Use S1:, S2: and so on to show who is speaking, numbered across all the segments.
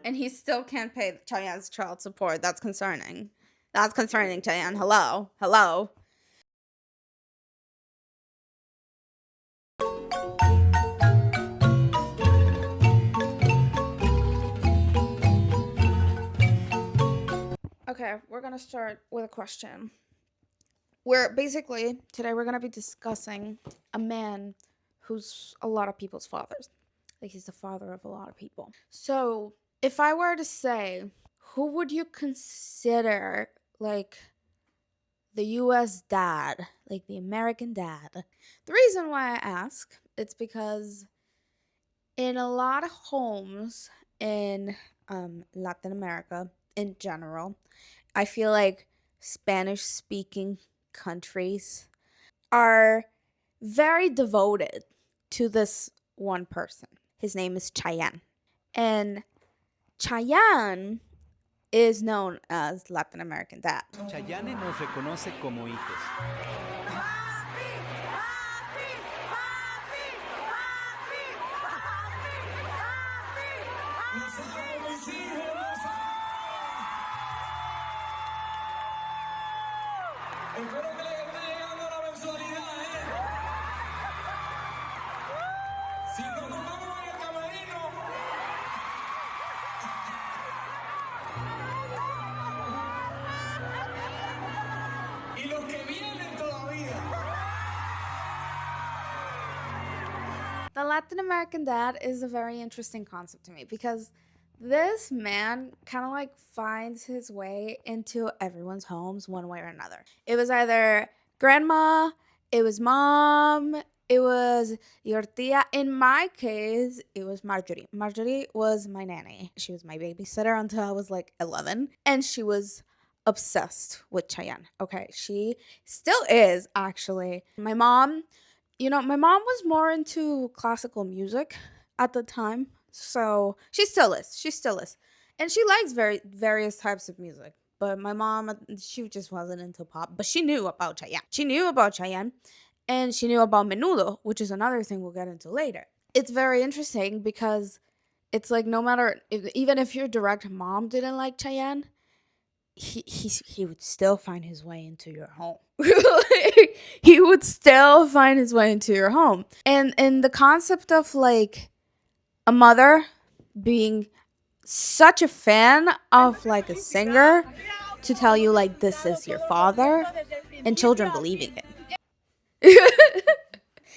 S1: And he still can't pay Cheyenne's child support. That's concerning. That's concerning, Cheyenne. Hello. Hello. Okay, we're going to start with a question. Today we're going to be discussing a man who's a lot of people's fathers. Like, he's the father of a lot of people. So, if I were to say, who would you consider, like, the US dad, like the American dad? The reason why I ask, it's because in a lot of homes in Latin America in general, I feel like Spanish speaking countries are very devoted to this one person. His name is Chayanne. And Chayanne is known as Latin American dad.
S2: Chayanne nos reconoce como hijos.
S3: Espero que les esté llegando la mensualidad, Si no nos vamos en el camerino. Y los que vienen todavía.
S1: The Latin American dad is a very interesting concept to me because this man kind of like finds his way into everyone's homes one way or another. It was either grandma, it was mom, it was your tia. In my case, it was Marjorie. Marjorie was my nanny. She was my babysitter until I was like 11, and she was obsessed with Chayanne. Okay, she still is actually. My mom was more into classical music at the time. So she still is. She still is. And she likes various types of music. But my mom, she just wasn't into pop. But she knew about Chayanne. She knew about Chayanne. And she knew about Menudo, which is another thing we'll get into later. It's very interesting because it's like no matter, even if your direct mom didn't like Chayanne, he would still find his way into your home. He would still find his way into your home. And the concept of like a mother being such a fan of like a singer to tell you like this is your father and children believing it.
S4: There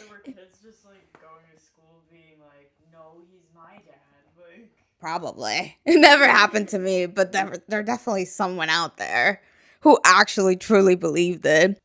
S4: were kids just like going to school being like, no, he's my dad. Like,
S1: Probably. It never happened to me, but there definitely someone out there who actually truly believed it.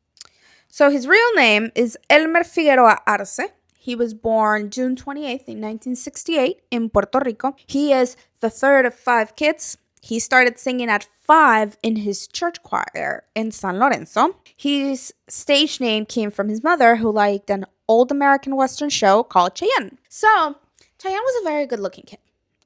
S1: So his real name is Elmer Figueroa Arce. He was born June 28th in 1968 in Puerto Rico. He is the third of 5 kids. He started singing at 5 in his church choir in San Lorenzo. His stage name came from his mother, who liked an old American Western show called Cheyenne. So, Cheyenne was a very good looking kid.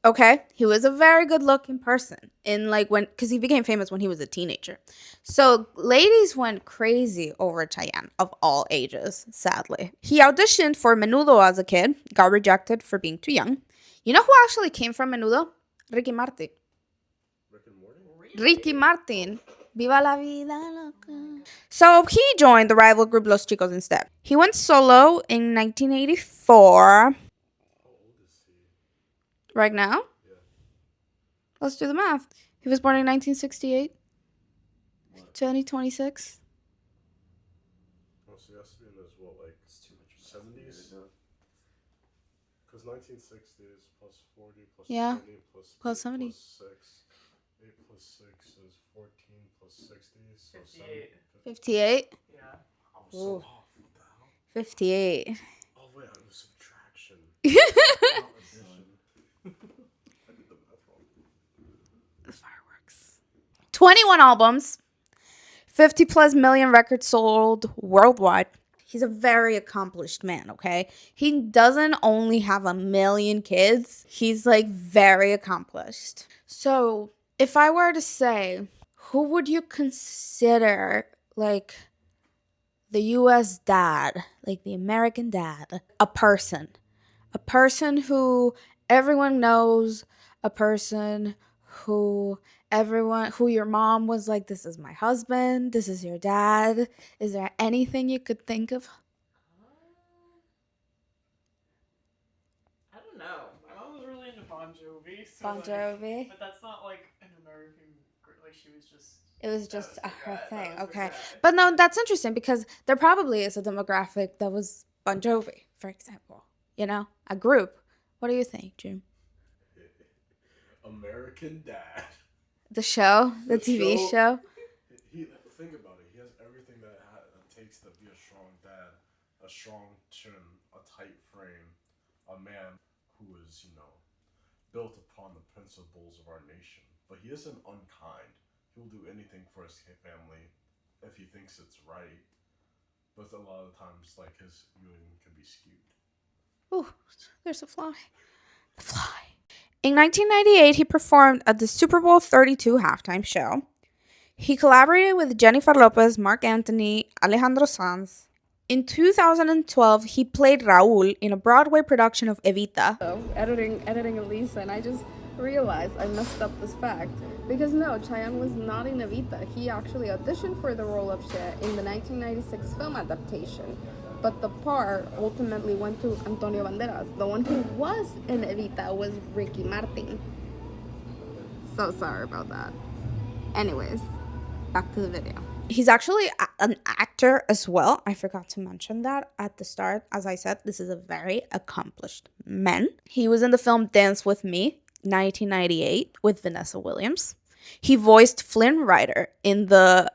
S1: Okay, he was a very good looking person because he became famous when he was a teenager. So ladies went crazy over Chayanne of all ages, sadly. He auditioned for Menudo as a kid, got rejected for being too young. You know who actually came from Menudo? Ricky Martin. Ricky Martin. Viva la vida loca. So he joined the rival group Los Chicos instead. He went solo in 1984. Right now?
S5: Yeah.
S1: Let's do the math. He was born in 1968. 2026.
S5: Oh, so he has to be in his, what, like, it's too much 70s? Because 1960s plus 40 plus
S1: Yeah.
S5: 20 plus
S1: Plus
S5: 8
S1: 70.
S5: plus 6. 8 plus 6 is 14 plus 60. So
S4: 58.
S1: 58.
S4: Yeah.
S5: I'm so
S1: Ooh.
S5: off. What the hell?
S1: 58.
S5: Oh, wait, it was subtraction.
S1: The
S5: Not addition. I did the math wrong.
S1: fireworks. 21 albums. 50 plus million records sold worldwide. He's a very accomplished man, okay? He doesn't only have a million kids. He's like very accomplished. So, if I were to say, who would you consider like the US dad, like the American dad? A person who everyone knows a person who your mom was like, this is my husband, this is your dad? Is there anything you could think of?
S4: I don't know. My mom was really into Bon Jovi. So
S1: Bon Jovi?
S4: But that's not like an American. Like she was just.
S1: It was just
S4: that was
S1: her
S4: guy,
S1: thing.
S4: that was her
S1: Okay.
S4: guy.
S1: But no, that's interesting because there probably is a demographic that was Bon Jovi, for example. You know, a group. What do you think, Jim?
S5: American Dad.
S1: The show, the
S5: The
S1: TV
S5: show-
S1: show.
S5: He think about it. He has everything that it takes to be a strong dad, a strong chin, a tight frame, a man who is, built upon the principles of our nation. But he isn't unkind. He'll do anything for his family if he thinks it's right. But a lot of times, like, his viewing can be skewed.
S1: Ooh, there's a fly. The fly. In 1998, he performed at the Super Bowl 32 halftime show. He collaborated with Jennifer Lopez, Marc Anthony, Alejandro Sanz. In 2012, he played Raúl in a Broadway production of Evita.
S6: Editing Elisa, and I just realized I messed up this fact. Because no, Chayanne was not in Evita. He actually auditioned for the role of Cher in the 1996 film adaptation. But the part ultimately went to Antonio Banderas. The one who was in Evita was Ricky Martin. So sorry about that. Anyways, back to the video.
S1: He's actually an actor as well. I forgot to mention that at the start. As I said, this is a very accomplished man. He was in the film Dance With Me, 1998, with Vanessa Williams. He voiced Flynn Rider in the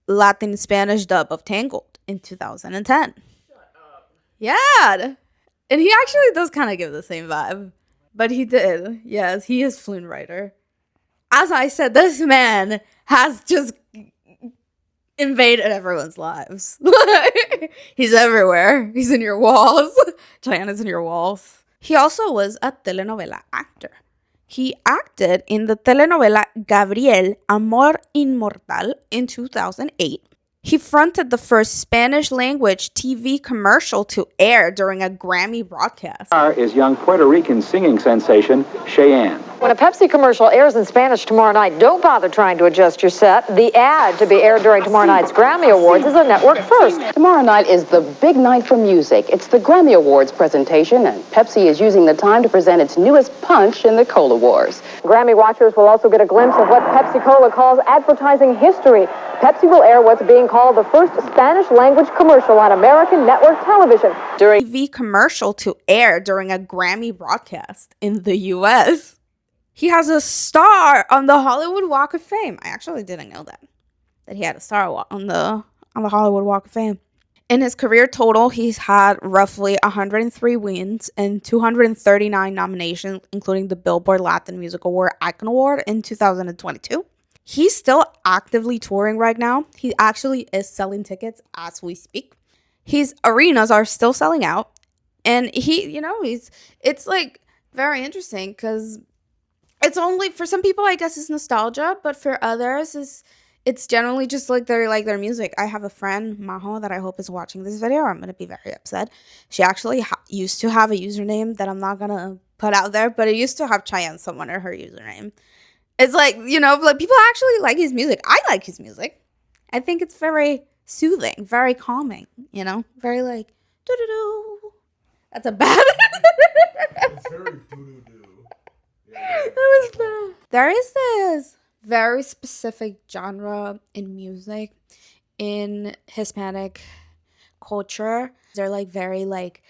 S1: Latin Spanish dub of Tangled in 2010. Yeah. And he actually does kind of give the same vibe. But he did. Yes, he is Flynn Rider. As I said, this man has just invaded everyone's lives. He's everywhere. He's in your walls. Chayanne is in your walls. He also was a telenovela actor. He acted in the telenovela Gabriel, Amor Inmortal in 2008. He fronted the first Spanish-language TV commercial to air during a Grammy broadcast.
S7: Is young Puerto Rican singing sensation Cheyenne.
S8: When a Pepsi commercial airs in Spanish tomorrow night, don't bother trying to adjust your set. The ad to be aired during tomorrow night's Grammy Awards is a network first.
S9: Tomorrow night is the big night for music. It's the Grammy Awards presentation, and Pepsi is using the time to present its newest punch in the Cola Wars.
S8: Grammy watchers will also get a glimpse of what Pepsi-Cola calls advertising history. Pepsi will air what's being called the first Spanish-language commercial on American network television.
S1: During TV commercial to air during a Grammy broadcast in the U.S. He has a star on the Hollywood Walk of Fame. I actually didn't know that he had a star on the Hollywood Walk of Fame. In his career total, he's had roughly 103 wins and 239 nominations, including the Billboard Latin Music Award Icon Award in 2022. He's still actively touring right now. He actually is selling tickets as we speak. His arenas are still selling out. And it's like very interesting because it's only, for some people, I guess it's nostalgia, but for others, it's generally just like their music. I have a friend, Maho, that I hope is watching this video. I'm going to be very upset. She actually used to have a username that I'm not going to put out there, but it used to have Chayanne someone in her username. It's like, like people actually like his music. I like his music. I think it's very soothing, very calming, very like, doo-doo-doo. That's a bad...
S5: It's very doo-doo-doo. Yeah.
S1: That was bad. There is this very specific genre in music, in Hispanic culture. They're like very like,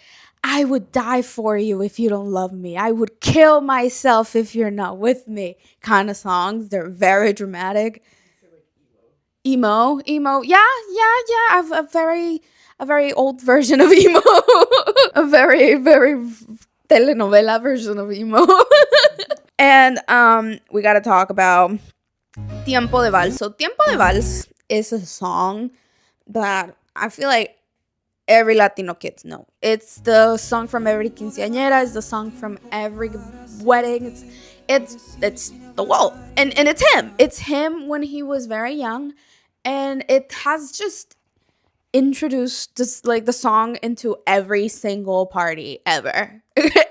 S1: I would die for you if you don't love me. I would kill myself if you're not with me kind of songs. They're very dramatic. Emo. Yeah. I've a very old version of emo. A very, very telenovela version of emo. And we got to talk about Tiempo de Vals. So Tiempo de Vals is a song that I feel like every Latino kids know. It's the song from every quinceañera. It's the song from every wedding. It's the wall. And it's him. It's him when he was very young. And it has just introduced just like the song into every single party ever.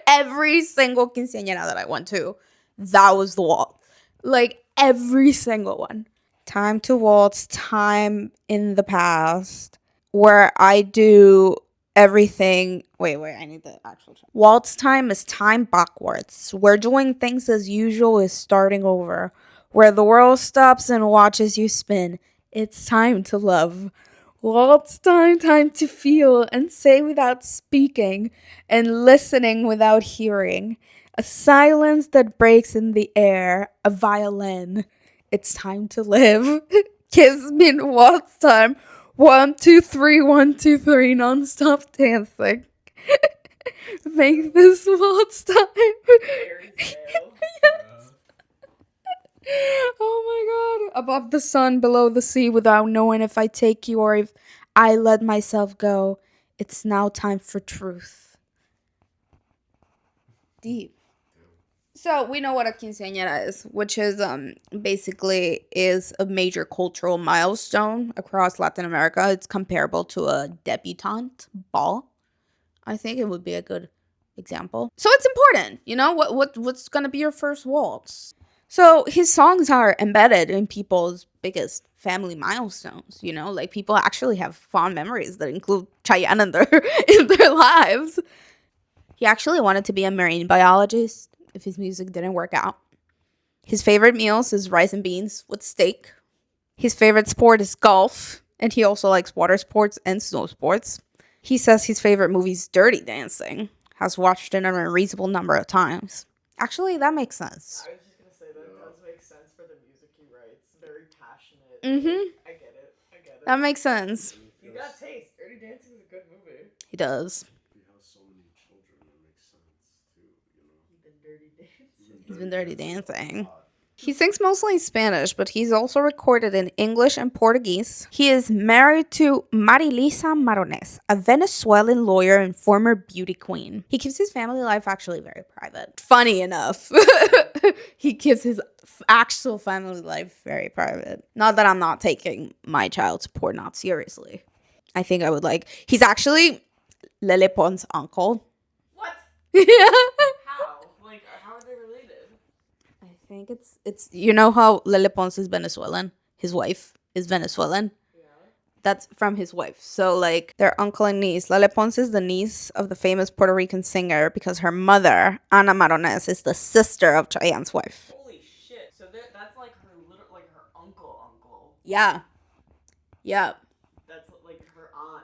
S1: Every single quinceañera that I went to, that was the waltz. Like every single one. Time to Waltz, Time in the Past, where I do everything. Wait, I need the actual time. Waltz time is time backwards. Where doing things as usual is starting over. Where the world stops and watches you spin. It's time to love. Waltz time, time to feel and say without speaking and listening without hearing. A silence that breaks in the air, a violin. It's time to live. Kiss me in waltz time. 1, 2, 3, 1, 2, 3, non-stop dancing. Make this waltz time. Yes. Oh my god. Above the sun, below the sea, without knowing if I take you or if I let myself go. It's now time for truth. Deep. So we know what a quinceañera is, which is basically is a major cultural milestone across Latin America. It's comparable to a debutante ball. I think it would be a good example. So it's important, you know, what's gonna be your first waltz. So his songs are embedded in people's biggest family milestones, you know, like people actually have fond memories that include Chayanne in their lives. He actually wanted to be a marine biologist if his music didn't work out. His favorite meals is rice and beans with steak. His favorite sport is golf, and he also likes water sports and snow sports. He says his favorite movie is Dirty Dancing, has watched it an unreasonable number of times. Actually, that makes sense.
S4: I was just gonna say that does make sense for the music he writes. Very passionate. I get it.
S1: That makes sense.
S4: You got taste. Dirty Dancing is a good movie.
S1: He does.
S5: He has so many children, it makes sense too, you know.
S1: He's been dirty dancing. He sings mostly in Spanish, but he's also recorded in English and Portuguese. He is married to Marilisa Marones, a Venezuelan lawyer and former beauty queen. He keeps his family life actually very private. Funny enough, he keeps his actual family life very private. Not that I'm not taking my child support not seriously. I think I would like... He's actually Lele Pons' uncle.
S4: What?
S1: Yeah.
S4: How? Like, how are they related?
S1: I think it's you know how Lele Pons is Venezuelan? His wife is Venezuelan.
S4: Yeah.
S1: That's from his wife. So like their uncle and niece. Lele Pons is the niece of the famous Puerto Rican singer because her mother, Ana Marones, is the sister of Chayanne's wife.
S4: Holy shit. So that's like her uncle.
S1: Yeah. Yeah.
S4: That's like her aunt.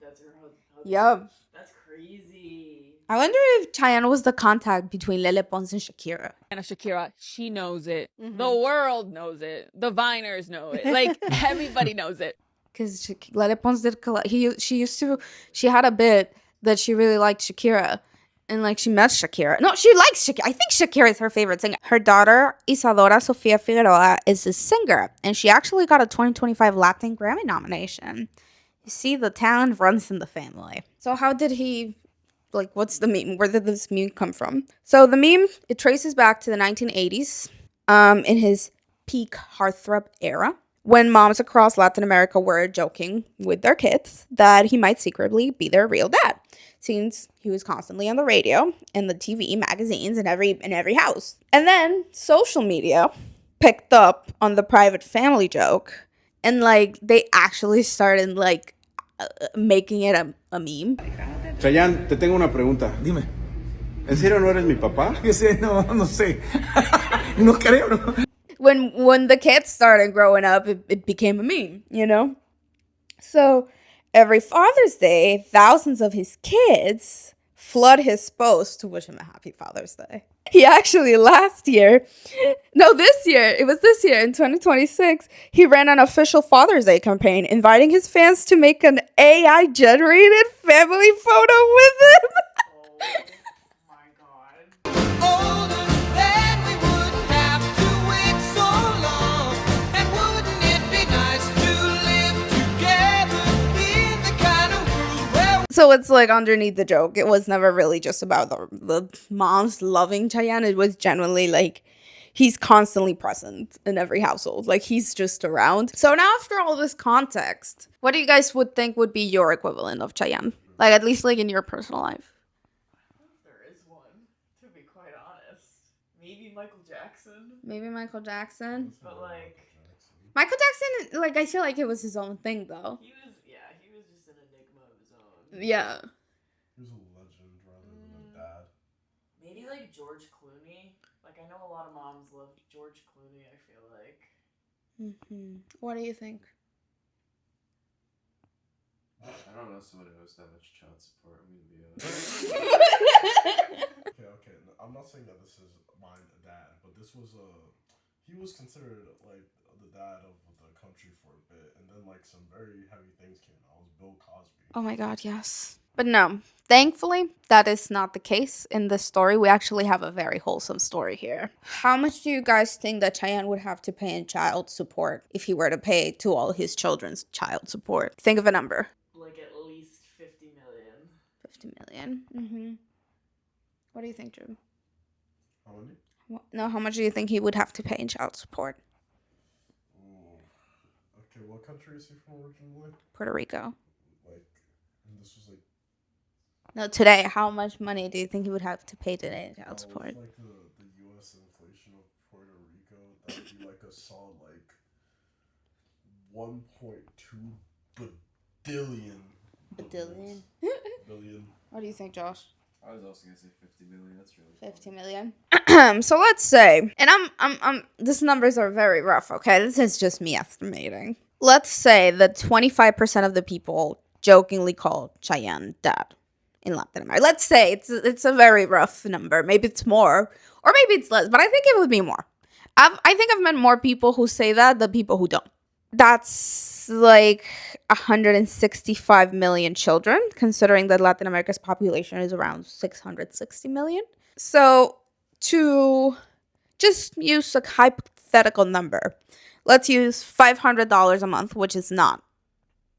S4: That's her husband.
S1: Yep.
S4: That's crazy.
S1: I wonder if Chayanne was the contact between Lele Pons and Shakira.
S10: And Shakira, she knows it. The world knows it. The Viners know it. Like, everybody knows it.
S1: Because Lele Pons did she had a bit that she really liked Shakira. And like she met Shakira. No, she likes Shakira. I think Shakira is her favorite singer. Her daughter, Isadora Sofia Figueroa, is a singer. And she actually got a 2025 Latin Grammy nomination. You see, the talent runs in the family. So how did he... Like, what's the meme? Where did this meme come from? So the meme, it traces back to the 1980s, in his peak heartthrob era, when moms across Latin America were joking with their kids that he might secretly be their real dad, since he was constantly on the radio and the TV, magazines, in every house. And then social media picked up on the private family joke, and like they actually started like making it a meme.
S11: Chayanne, te tengo una pregunta.
S3: Dime.
S11: ¿En serio no eres mi papá?
S3: Que sé, no sé. No creo, no.
S1: When the kids started growing up, it became a meme, you know? So every Father's Day, thousands of his kids flood his post to wish him a happy Father's Day. He actually it was this year, in 2026, he ran an official Father's Day campaign, inviting his fans to make an AI-generated family photo with him.
S4: Oh my god.
S1: So it's like underneath the joke, it was never really just about the moms loving Chayanne. It was genuinely like he's constantly present in every household. Like he's just around. So now after all this context, what do you guys would think would be your equivalent of Chayanne? Like at least like in your personal life.
S4: I don't know if there is one, to be quite honest. Michael Jackson.
S1: Maybe Michael Jackson.
S4: But like
S1: Michael Jackson, like I feel like it was his own thing though.
S4: he was just an enigma of his own.
S1: Yeah.
S5: He was a legend rather than a dad.
S4: Maybe like George Clooney. Like I know a lot of moms love George Clooney. I feel like.
S1: What do you think?
S12: I don't know someone who owes that much child support. I'm gonna be honest.
S5: Okay. I'm not saying that this is my dad, but this was he was considered like the dad of the country for a bit, and then like some very heavy things came out. It was Bill Cosby.
S1: Oh my god, yes. But no, thankfully, that is not the case in this story. We actually have a very wholesome story here. How much do you guys think that Chayanne would have to pay in child support if he were to pay to all his children's child support? Think of a number.
S4: Like at least 50 million.
S1: 50 million. What do you think, Drew?
S5: How many?
S1: No, how much do you think he would have to pay in child support?
S5: Okay, what country is he from originally?
S1: Puerto Rico.
S5: Like, and this was like.
S1: No, today, how much money do you think he would have to pay today in child support?
S5: With like the U.S. inflation of Puerto Rico, that would be like a solid like 1.2 billion.
S1: Billion.
S5: Billion.
S1: What do you think, Josh?
S12: I was also gonna say 50 million. That's really
S1: 50 million. So let's say, and I'm these numbers are very rough, okay? This is just me estimating. Let's say that 25% of the people jokingly call Chayanne dad in Latin America. Let's say it's a very rough number. Maybe it's more, or maybe it's less, but I think it would be more. I think I've met more people who say that than people who don't. That's like 165 million children, considering that Latin America's population is around 660 million. So to just use a hypothetical number, let's use $500 a month, which is not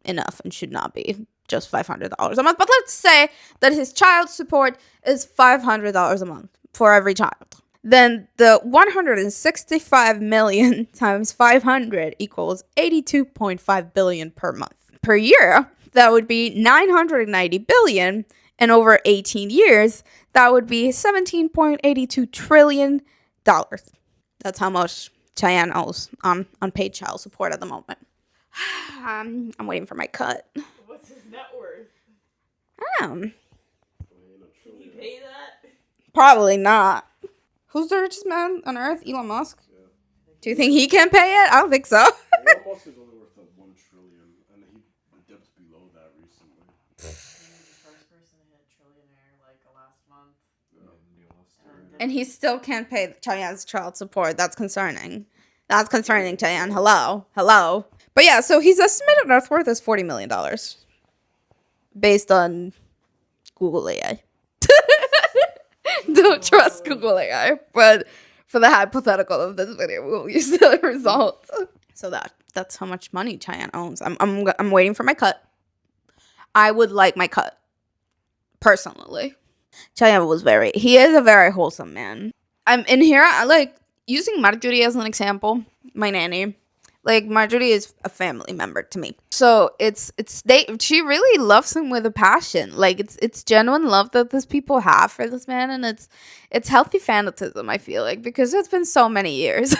S1: enough and should not be just $500 a month. But let's say that his child support is $500 a month for every child. Then the 165 million times 500 equals 82.5 billion per month. Per year, that would be 990 billion. And over 18 years, that would be $17.82 trillion. That's how much Chayanne owes on unpaid child support at the moment. I'm waiting for my cut.
S4: What's his net worth?
S5: Can
S4: he pay that?
S1: Probably not. Who's the richest man on earth? Elon Musk? Yeah. Do you think he can pay it? I don't think so.
S5: Elon Musk is only worth like $1 trillion, and he dipped below that recently.
S4: He was the first person to hit trillionaire like last month.
S1: And he still can't pay Chayanne's child support. That's concerning. That's concerning, Chayanne. Hello. But yeah, so his estimated net worth is $40 million. Based on Google AI. Don't trust Google AI. But for the hypothetical of this video, we'll use the results. So that's how much money Chayanne owns. I'm waiting for my cut. I would like my cut. Personally. Chayanne he is a very wholesome man. I'm in here, I like using Marjorie as an example, my nanny. Like, Marjorie is a family member to me. So she really loves him with a passion. Like, it's genuine love that these people have for this man, and it's healthy fanatism, I feel like, because it's been so many years.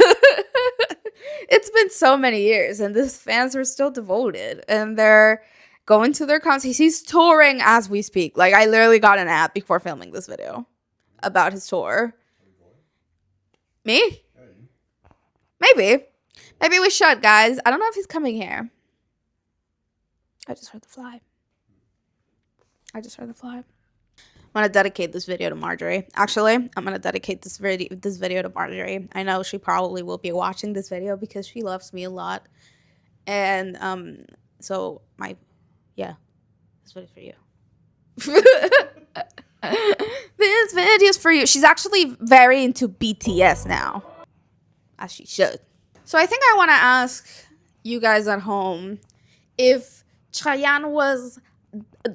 S1: It's been so many years, and these fans are still devoted, and they're going to their concerts. He's touring as we speak. Like, I literally got an app before filming this video about his tour. Me? Maybe we should, guys. I don't know if he's coming here. I just heard the fly. I'm gonna dedicate this video to Marjorie. Actually, I'm gonna dedicate this video to Marjorie. I know she probably will be watching this video because she loves me a lot. And so this video's for you. This video's for you. She's actually very into BTS now, as she should. So I think I want to ask you guys at home if Chayanne was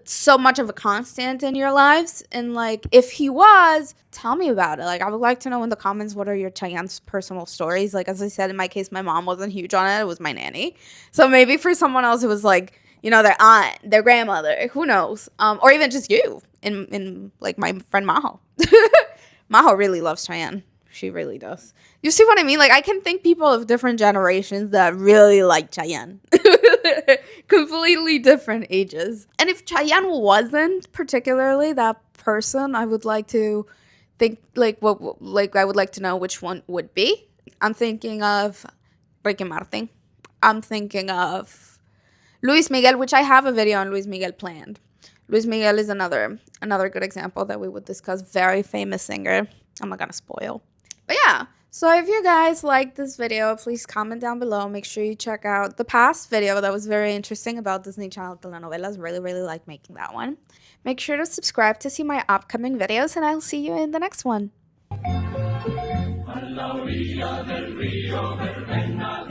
S1: so much of a constant in your lives, and like if he was, tell me about it. Like, I would like to know in the comments what are your Chayanne's personal stories. Like, as I said, in my case, my mom wasn't huge on it. It was my nanny. So maybe for someone else it was like, you know, their aunt, their grandmother, who knows, or even just you in like my friend Maho. Maho really loves Chayanne. She really does. You see what I mean? Like, I can think people of different generations that really like Chayanne. Completely different ages. And if Chayanne wasn't particularly that person, I would like to think, like, I would like to know which one would be. I'm thinking of Ricky Martin. I'm thinking of Luis Miguel, which I have a video on Luis Miguel planned. Luis Miguel is another good example that we would discuss. Very famous singer. I'm not gonna spoil. But yeah, so if you guys like this video, please comment down below. Make sure you check out the past video that was very interesting about Disney Channel telenovelas. Really like making that one. Make sure to subscribe to see my upcoming videos, and I'll see you in the next one.
S3: A la orilla del río Verbena